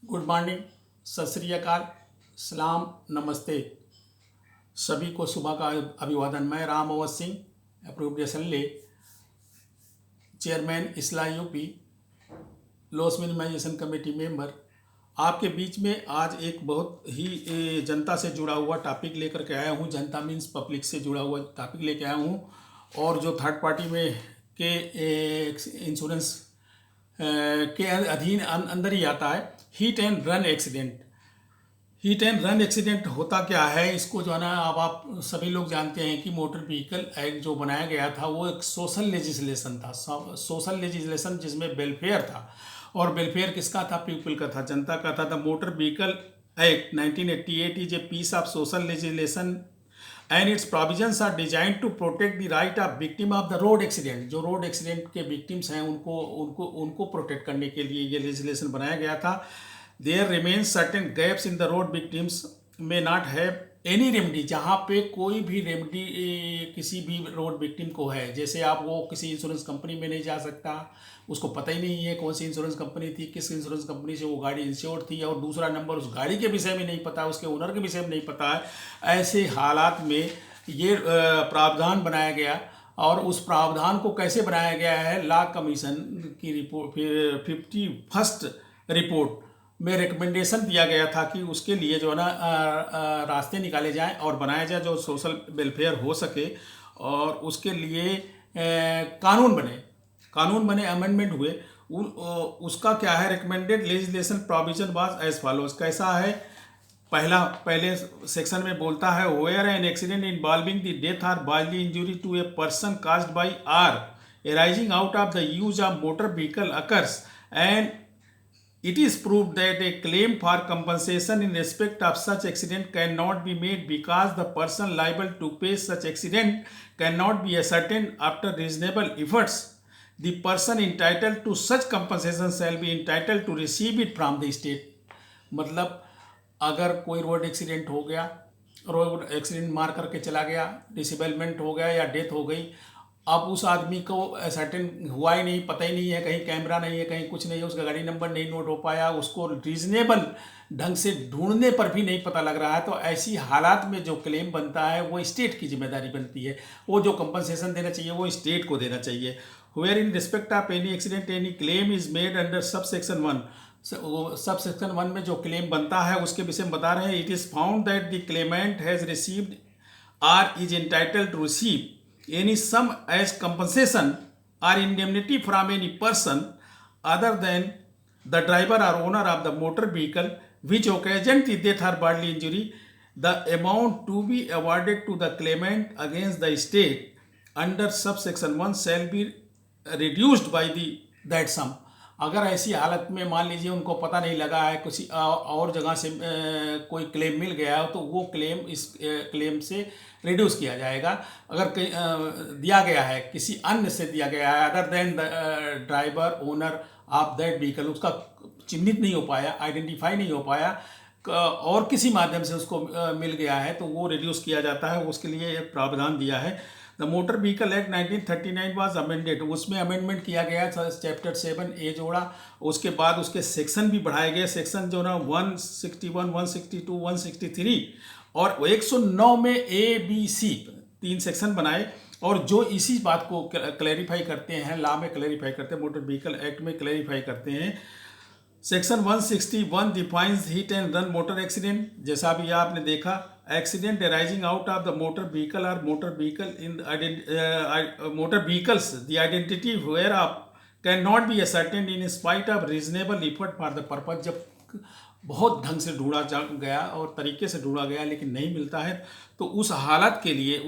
Good morning, सत श्री अकाल, सलाम, नमस्ते। सभी को सुबह का अभिवादन। मैं राम अवध सिंह, अप्रोप्रिएशन ले चेयरमैन इसला UP loss minimization committee member, आपके बीच में आज एक बहुत ही जनता से जुड़ा हुआ टॉपिक लेकर के आया हूँ। जनता मीन्स पब्लिक से जुड़ा हुआ टॉपिक लेके आया हूँ और जो थर्ड पार्टी में के इंश्योरेंस के अधीन अंदर ही आता है। Heat and run accident. Heat and run accident होता क्या है, इसको जो है ना, अब आप सभी लोग जानते हैं कि मोटर व्हीकल एक्ट जो बनाया गया था वो एक सोशल लेजिस्लेशन था। सोशल लेजिस्लेशन जिसमें वेलफेयर था, और वेलफेयर किसका था? पीपल का था, जनता का था। The motor vehicle act 1988 is a piece of social legislation and its provisions are design to protect the right of victim of the road accident. जो रोड एक्सीडेंट के विक्टिम्स हैं उनको उनको उनको प्रोटेक्ट करने के लिए ये लेजिस्लेशन बनाया गया था। There remains certain gaps in the road victims may not have any remedy. जहाँ पे कोई भी रेमडी किसी भी रोड विक्टिम को है, जैसे आप वो किसी इंश्योरेंस कंपनी में नहीं जा सकता, उसको पता ही नहीं है कौन सी इंश्योरेंस कंपनी थी, किस इंश्योरेंस कंपनी से वो गाड़ी इंश्योर्ड थी, और दूसरा नंबर उस गाड़ी के विषय में नहीं पता, उसके ओनर के विषय में नहीं पता है। ऐसे हालात में ये प्रावधान बनाया गया। और उस प्रावधान को कैसे बनाया गया है? लॉ कमीशन की रिपोर्ट 51st रिपोर्ट में रिकमेंडेशन दिया गया था कि उसके लिए जो है ना रास्ते निकाले जाएं और बनाया जाए जो सोशल वेलफेयर हो सके, और उसके लिए कानून बने, अमेंडमेंट हुए। उसका क्या है? Recommended legislation provision was as follows. कैसा है? पहले सेक्शन में बोलता है, where an accident involving the death और bodily injury to a person caused by or arising out of the use of motor vehicle occurs and it is proved that a claim for compensation in respect of such accident cannot be made because the person liable to pay such accident cannot be ascertained after reasonable efforts. The person entitled to such compensation shall be entitled to receive it from the state. मतलब अगर कोई road accident हो गया, road accident मार करके चला गया, disablement हो गया या डेथ हो गई, अब उस आदमी को सर्टेन हुआ ही नहीं, पता ही नहीं है, कहीं कैमरा नहीं है, कहीं कुछ नहीं है, उसका गाड़ी नंबर नहीं नोट हो पाया, उसको रीजनेबल ढंग से ढूंढने पर भी नहीं पता लग रहा है, तो ऐसी हालात में जो क्लेम बनता है वो स्टेट की जिम्मेदारी बनती है। वो जो कंपनसेशन देना चाहिए वो स्टेट को देना चाहिए। Where in respect of any accident any claim is made under sub section 1। Sub section 1 में जो क्लेम बनता है उसके विषय में बता रहे हैं। It is found that the claimant has received or is entitled to receive any sum as compensation or indemnity from any person other than the driver और owner of the motor vehicle which occasioned the death or bodily injury, the amount to be awarded to the claimant against the state under subsection 1 shall be reduced by the that sum. अगर ऐसी हालत में मान लीजिए उनको पता नहीं लगा है, किसी और जगह से कोई क्लेम मिल गया हो, तो वो क्लेम इस क्लेम से रिड्यूस किया जाएगा। अगर दिया गया है, किसी अन्य से दिया गया है, other than the driver owner of that vehicle, उसका चिन्हित नहीं हो पाया, आइडेंटिफाई नहीं हो पाया, और किसी माध्यम से उसको मिल गया है, तो वो रिड्यूस किया जाता है। उसके लिए एक प्रावधान दिया है। The motor vehicle act 1939 was amended. उसमें अमेंडमेंट किया गया, चैप्टर 7A जोड़ा, उसके बाद उसके सेक्शन भी बढ़ाए गए। सेक्शन जो ना 161, 162, 163 और 109 में ABC 3 सेक्शन बनाए, और जो इसी बात को क्लैरिफाई करते हैं, लॉ में क्लैरिफाई करते हैं, मोटर व्हीकल एक्ट में क्लैरिफाई करते हैं। Section 161 defines hit and run motor accident. जैसा भी आपने देखा, accident arising out of the motor vehicle और motor vehicle in motor vehicles the identity where of can not be ascertained in spite of reasonable effort for the purpose. जब बहुत ढंग से ढूंढा गया और तरीके से ढूंढा गया लेकिन नहीं मिलता है, तो उस हालात के लिए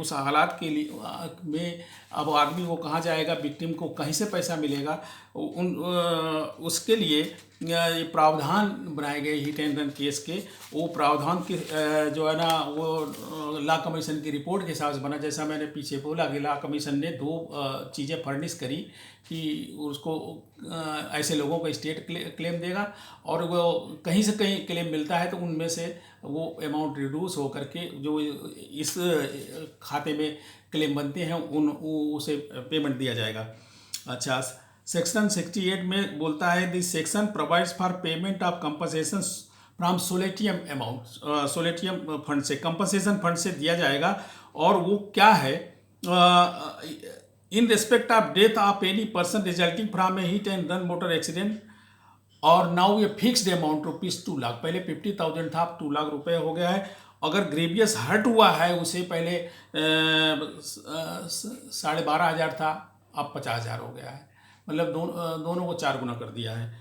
में अब आदमी वो कहाँ जाएगा? विक्टिम को कहीं से पैसा मिलेगा? उसके लिए ये प्रावधान बनाए गए हिट एंड रन केस के। वो प्रावधान के जो है ना, वो लॉ कमीशन की रिपोर्ट के हिसाब से बना। जैसा मैंने पीछे बोला कि लॉ कमीशन ने 2 चीज़ें फर्निश करी कि उसको ऐसे लोगों को स्टेट क्लेम देगा, और वो कहीं से कहीं क्लेम मिलता है तो उनमें से वो अमाउंट रिड्यूस हो करके जो इस खाते में क्लेम बनते हैं उसे पेमेंट दिया जाएगा। अच्छा, सेक्शन 68 में बोलता है this section provides for payment of compensation from solatium amount, solatium fund से, कंपनसेशन फंड से दिया जाएगा। और वो क्या है, in respect of death of any person resulting from a hit and run motor accident. और नाउ ये फिक्स्ड अमाउंट ₹2 लाख, पहले 50,000 था, अब 2 लाख रुपए हो गया है। अगर ग्रेवियस हर्ट हुआ है, उसे पहले 12,500 था, अब 50,000 हो गया है, मतलब दोनों को 4 गुना कर दिया है।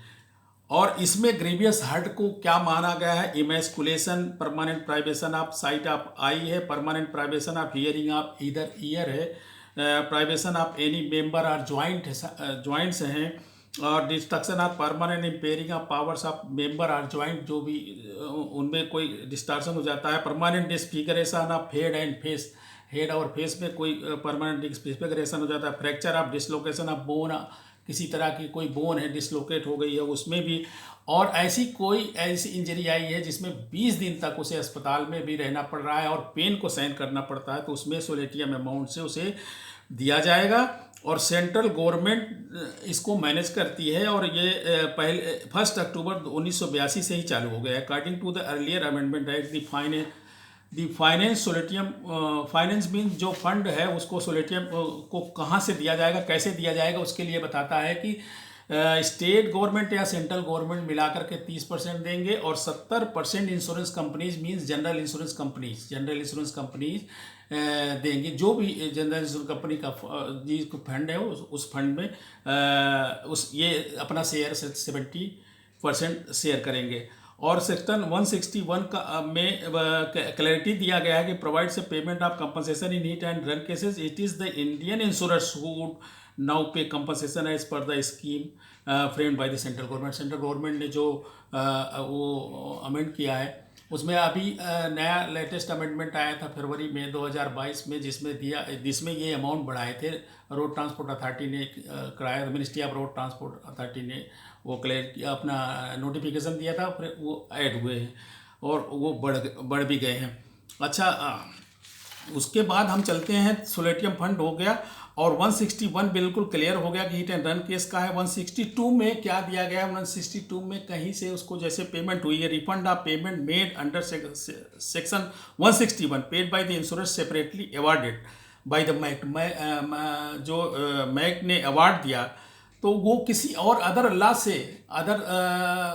और इसमें ग्रेवियस हर्ट को क्या माना गया है, emasculation, permanent privation of sight of eye है, permanent privation of hearing of either ear है, प्राइवेशन ऑफ एनी मेंबर और ज्वाइंट्स हैं, और destruction of permanent impairing of powers of member और ज्वाइंट, जो भी उनमें कोई डिस्टॉर्शन हो जाता है, permanent disfigurement of head and face, head और फेस में कोई परमानेंट डिसफिगरेशन हो जाता है, fracture of dislocation of bone, किसी तरह की कोई बोन है डिसलोकेट हो गई है उसमें भी, और ऐसी इंजरी आई है जिसमें 20 दिन तक उसे अस्पताल में भी रहना पड़ रहा है और पेन को सहन करना पड़ता है, तो उसमें सोलेटियम अमाउंट से उसे दिया जाएगा। और सेंट्रल गवर्नमेंट इसको मैनेज करती है, और ये पहले 1 अक्टूबर 1982 से ही चालू हो गया है। According to the earlier amendment act the finance solatium finance mean जो फंड है उसको सोलेटियम को कहाँ से दिया जाएगा, कैसे दिया जाएगा, उसके लिए बताता है कि स्टेट गवर्नमेंट या सेंट्रल गवर्नमेंट मिलाकर के 30% देंगे, और 70% insurance companies means general insurance companies देंगे। जो भी जनरल इंश्योरेंस कंपनी का जो फंड है उस फंड में ये अपना शेयर 70% शेयर करेंगे। और सेक्शन 161 का में क्लैरिटी दिया गया है कि provides a payment of compensation in hit and run cases, it is the Indian insurers who would now pay compensation as per the scheme framed by the central government. Central government ने जो वो amend किया है, उसमें अभी नया latest amendment आया था फरवरी में 2022 में, जिसमें ये अमाउंट बढ़ाए थे। रोड ट्रांसपोर्ट अथॉरिटी ने कराया, ministry of road transport authority ने वो क्लियर किया, अपना नोटिफिकेशन दिया था, फिर वो ऐड हुए हैं और वो बढ़ भी गए हैं। अच्छा, उसके बाद हम चलते हैं, सोलेटियम फंड हो गया, और 161 बिल्कुल क्लियर हो गया कि हिट एंड रन केस का है। 162 में क्या दिया गया है, 162 में कहीं से उसको जैसे पेमेंट हुई है, refund of payment made under section 161 paid by the insurance separately awarded by the MAC, जो मैक ने अवार्ड दिया, तो वो किसी और अदर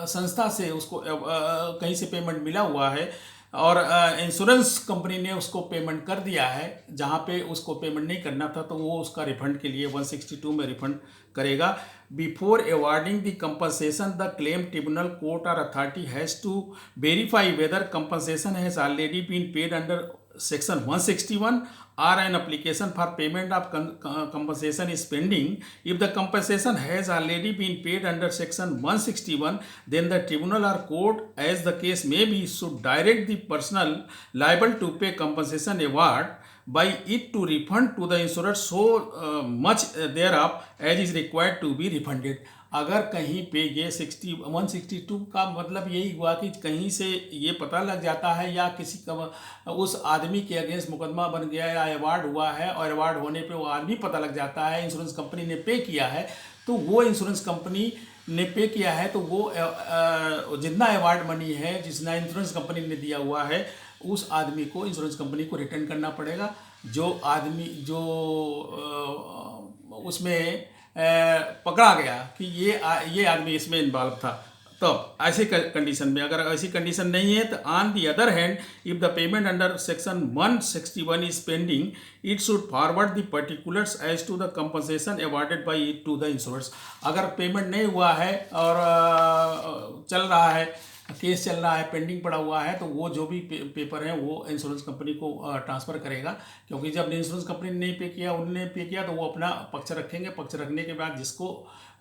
संस्था से उसको कहीं से पेमेंट मिला हुआ है, और इंश्योरेंस कंपनी ने उसको पेमेंट कर दिया है जहाँ पे उसको पेमेंट नहीं करना था, तो वो उसका रिफंड के लिए 162 में रिफंड करेगा। Before awarding the compensation the claim tribunal court और authority has to verify whether compensation has already been paid under section 161 or an application for payment of compensation is pending. If the compensation has already been paid under section 161, then the tribunal or court, as the case may be, should direct the person liable to pay compensation award by it to refund to the insurer so much thereof as is required to be refunded. अगर कहीं पे ये 162 का मतलब यही हुआ कि कहीं से ये पता लग जाता है, या किसी का उस आदमी के अगेंस्ट मुकदमा बन गया या अवार्ड हुआ है, और अवार्ड होने पे वो आदमी पता लग जाता है इंश्योरेंस कंपनी ने पे किया है, तो वो इंश्योरेंस कंपनी ने पे किया है, तो वो जितना अवार्ड मनी है जितना इंश्योरेंस कंपनी ने दिया हुआ है, उस आदमी को इंश्योरेंस कंपनी को रिटर्न करना पड़ेगा। जो आदमी जो उसमें पकड़ा गया कि ये आदमी इसमें इन्वॉल्व था, तो ऐसे कंडीशन में, अगर ऐसी कंडीशन नहीं है, तो on the other hand if the payment under section 161 is pending, it should forward the particulars as to the compensation awarded by it to the insurance. अगर पेमेंट नहीं हुआ है और चल रहा है, केस चल रहा है, पेंडिंग पड़ा हुआ है, तो वो जो भी पेपर है वो इंश्योरेंस कंपनी को ट्रांसफ़र करेगा, क्योंकि जब इंश्योरेंस कंपनी ने नहीं पे किया, उन्होंने पे किया, तो वो अपना पक्ष रखेंगे, पक्ष रखने के बाद जिसको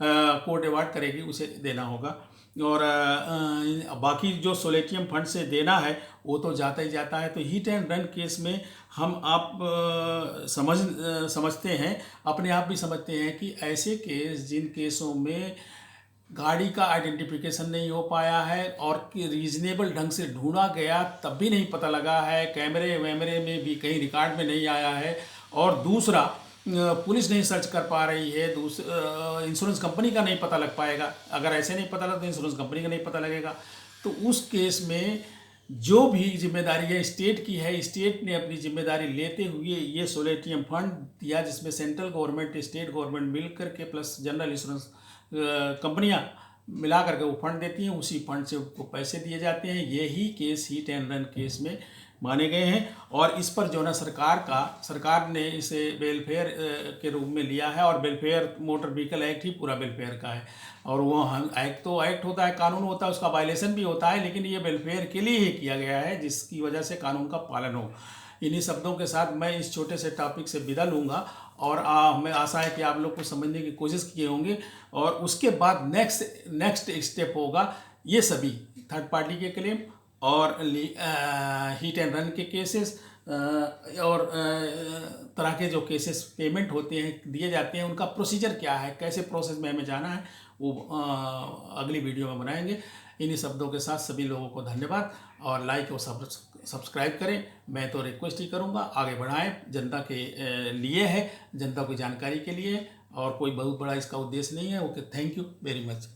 कोर्ट अवार्ड करेगी उसे देना होगा। और बाकी जो सोलेटियम फंड से देना है वो तो जाता ही जाता है। तो हिट एंड रन केस में हम आप समझते हैं, अपने आप भी समझते हैं कि ऐसे केस जिन केसों में गाड़ी का आइडेंटिफिकेशन नहीं हो पाया है और कि रीजनेबल ढंग से ढूंढा गया तब भी नहीं पता लगा है, कैमरे वैमरे में भी कहीं रिकॉर्ड में नहीं आया है, और दूसरा पुलिस नहीं सर्च कर पा रही है, इंश्योरेंस कंपनी का नहीं पता लग पाएगा। अगर ऐसे नहीं पता लगा तो इंश्योरेंस कंपनी का नहीं पता लगेगा। तो उस केस में जो भी जिम्मेदारी है स्टेट की है, स्टेट ने अपनी जिम्मेदारी लेते हुए ये सोलेटियम फंड दिया, जिसमें सेंट्रल गवर्नमेंट, स्टेट गवर्नमेंट मिल करके प्लस जनरल इंश्योरेंस कंपनियां मिला करके वो फंड देती हैं। उसी फंड से उनको पैसे दिए जाते हैं। यही case hit and run case में माने गए हैं। और इस पर जो है ना सरकार ने इसे वेलफेयर के रूप में लिया है। और वेलफेयर मोटर व्हीकल एक्ट ही पूरा वेलफेयर का है। और वो एक्ट तो एक्ट होता है, कानून होता है, उसका वायलेशन भी होता है, लेकिन ये वेलफेयर के लिए ही किया गया है, जिसकी वजह से कानून का पालन हो। इन्हीं शब्दों के साथ मैं इस छोटे से टॉपिक से विदा लूँगा। और हमें आशा है कि आप लोग को समझने की कोशिश किए होंगे। और उसके बाद नेक्स्ट स्टेप होगा ये सभी थर्ड पार्टी के क्लेम और हिट एंड रन के केसेस और तरह के जो केसेस पेमेंट होते हैं, दिए जाते हैं, उनका प्रोसीजर क्या है, कैसे प्रोसेस में हमें जाना है, वो अगली वीडियो में बनाएंगे। इन्हीं शब्दों के साथ सभी लोगों को धन्यवाद। और लाइक और सब्सक्राइब करें। मैं तो रिक्वेस्ट ही करूंगा, आगे बढ़ाएं। जनता के लिए है, जनता की जानकारी के लिए, और कोई बहुत बड़ा इसका उद्देश्य नहीं है। Okay, thank you very much.